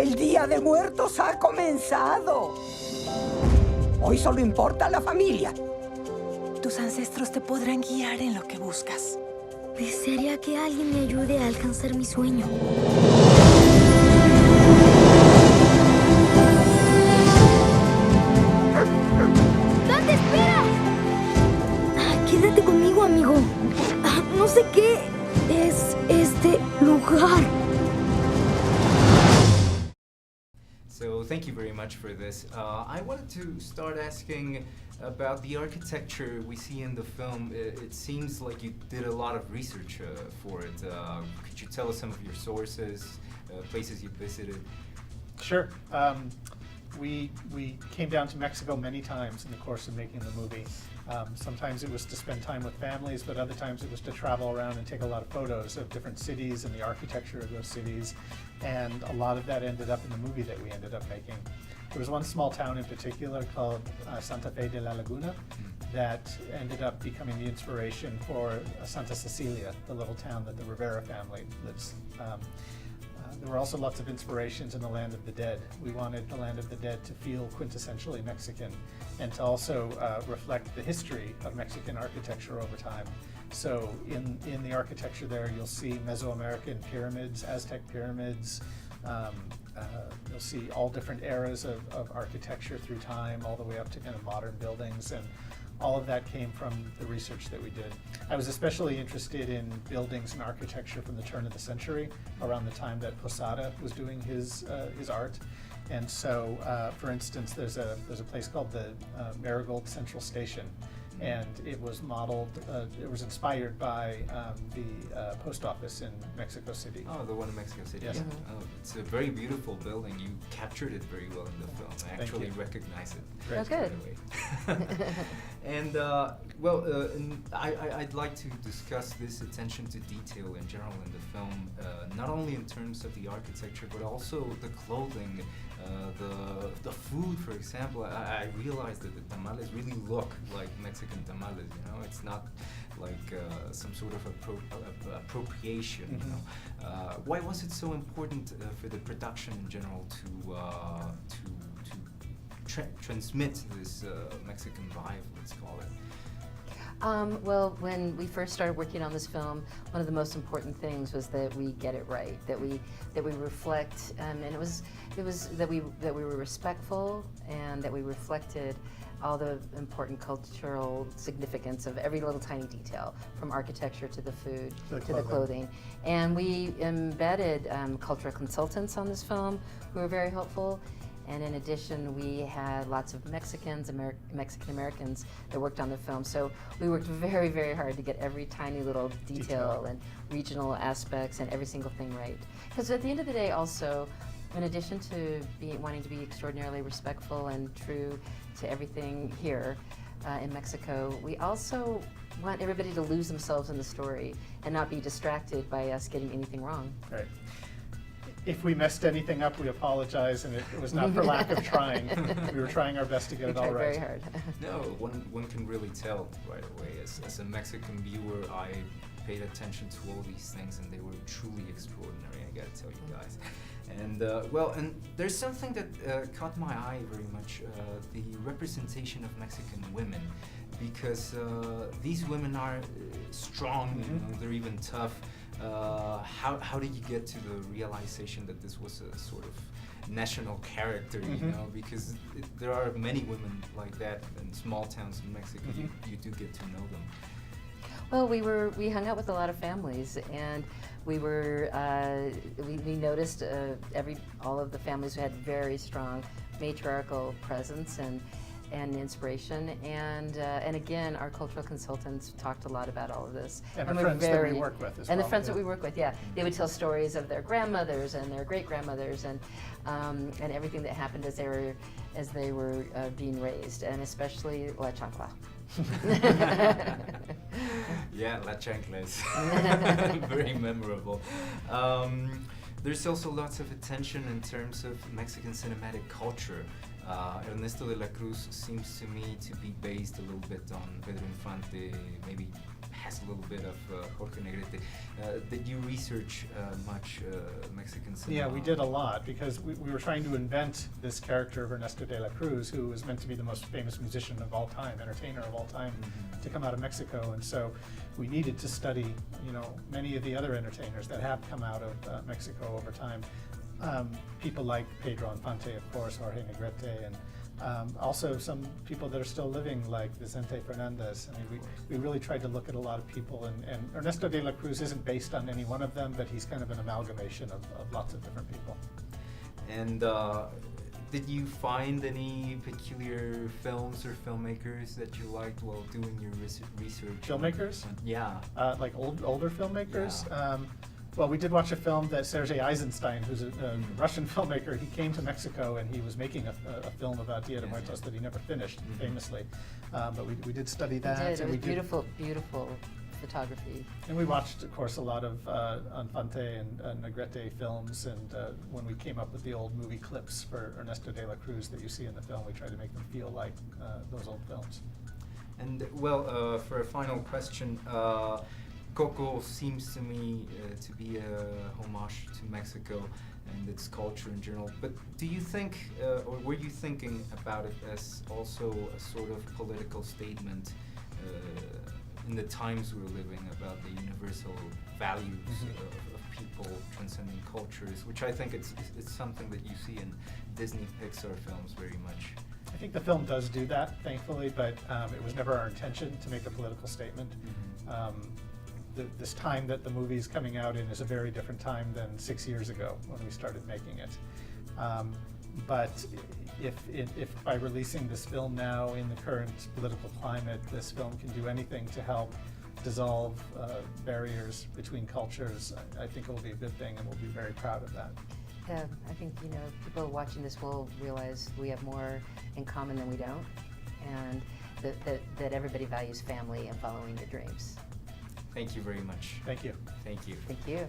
El Día de Muertos ha comenzado. Hoy solo importa la familia. Tus ancestros te podrán guiar en lo que buscas. Desearía que alguien me ayude a alcanzar mi sueño. ¿Dónde esperas? Quédate conmigo, amigo. No sé qué es este lugar. So thank you very much for this. I wanted to start asking about the architecture we see in the film. It seems like you did a lot of research for it. Could you tell us some of your sources, places you visited? Sure. We came down to Mexico many times in the course of making the movie. Sometimes it was to spend time with families, but other times it was to travel around and take a lot of photos of different cities and the architecture of those cities. And a lot of that ended up in the movie that we ended up making. There was one small town in particular called Santa Fe de la Laguna that ended up becoming the inspiration for Santa Cecilia, the little town that the Rivera family lives. There were also lots of inspirations in the Land of the Dead. We wanted the Land of the Dead to feel quintessentially Mexican and to also reflect the history of Mexican architecture over time. So in the architecture there, you'll see Mesoamerican pyramids, Aztec pyramids. You'll see all different eras of architecture through time, all the way up to kind of modern buildings, and all of that came from the research that we did. I was especially interested in buildings and architecture from the turn of the century, around the time that Posada was doing his art. And so, for instance, there's a place called the Marigold Central Station, and it was modeled, it was inspired by the post office in Mexico City. Oh, the one in Mexico City. Yes. Oh, it's a very beautiful building. You captured it very well in the film. I actually recognize it. Great. Oh, good. And I'd like to discuss this attention to detail in general in the film, not only in terms of the architecture, but also the clothing, the food, for example. I realized that the tamales really look like Mexican tamales, you know? It's not like some sort of appropriation, Mm-hmm. you know? Why was it so important for the production in general to transmit this Mexican vibe, let's call it? Well, when we first started working on this film, one of the most important things was that we get it right, that we reflect, and it was that we were respectful and that we reflected all the important cultural significance of every little tiny detail, from architecture to the food to the clothing. And we embedded cultural consultants on this film who were very helpful. And in addition, we had lots of Mexican Americans that worked on the film. So we worked very, very hard to get every tiny little detail and regional aspects and every single thing right. Because at the end of the day also, in addition to wanting to be extraordinarily respectful and true to everything here in Mexico, we also want everybody to lose themselves in the story and not be distracted by us getting anything wrong. Right. If we messed anything up, we apologize, and it was not for lack of trying. We were trying our best to get it all right. Very hard. No, one can really tell right away. As a Mexican viewer, I paid attention to all these things, and they were truly extraordinary, I gotta tell you guys. And and there's something that caught my eye very much, the representation of Mexican women, because these women are strong, Mm-hmm. you know, they're even tough. How did you get to the realization that this was a sort of national character, Mm-hmm. you know, because there are many women like that in small towns in Mexico. Mm-hmm. You do get to know them. Well, we hung out with a lot of families, and we noticed all of the families who had very strong matriarchal presence and inspiration, and again, our cultural consultants talked a lot about all of this. And our friends that we work with as well. And the friends that we work with, yeah. They would tell stories of their grandmothers and their great-grandmothers and everything that happened as they were being raised, and especially La Chancla. Yeah, La Chancla is very memorable. There's also lots of attention in terms of Mexican cinematic culture. Ernesto de la Cruz seems to me to be based a little bit on Pedro Infante, maybe has a little bit of Jorge Negrete. Did you research much Mexican cinema? Yeah, we did a lot because we were trying to invent this character of Ernesto de la Cruz, who was meant to be the most famous musician of all time, entertainer of all time, to come out of Mexico. And so we needed to study, many of the other entertainers that have come out of Mexico over time. People like Pedro Infante, of course, Jorge Negrete, and also some people that are still living, like Vicente Fernandez. I mean, we really tried to look at a lot of people, and Ernesto de la Cruz isn't based on any one of them, but he's kind of an amalgamation of lots of different people. And did you find any peculiar films or filmmakers that you liked while doing your research? Filmmakers? Yeah. Like older filmmakers? Yeah. Well, we did watch a film that Sergei Eisenstein, who's a Russian filmmaker, he came to Mexico and he was making a film about Dia de Muertos that he never finished, famously. But we did study that. We did. It and was beautiful, beautiful photography. And we watched, of course, a lot of Infante and Negrete films, and when we came up with the old movie clips for Ernesto de la Cruz that you see in the film, we tried to make them feel like those old films. And well, for a final question, Coco seems to me to be a homage to Mexico and its culture in general. But do you think, or were you thinking about it as also a sort of political statement in the times we're living about the universal values of people transcending cultures, which I think it's something that you see in Disney Pixar films very much? I think the film does do that, thankfully, but it was never our intention to make a political statement. This time that the movie is coming out in is a very different time than 6 years ago when we started making it. But if by releasing this film now in the current political climate, this film can do anything to help dissolve barriers between cultures, I think it will be a good thing, and we'll be very proud of that. I think people watching this will realize we have more in common than we don't, and that everybody values family and following their dreams. Thank you very much. Thank you. Thank you. Thank you.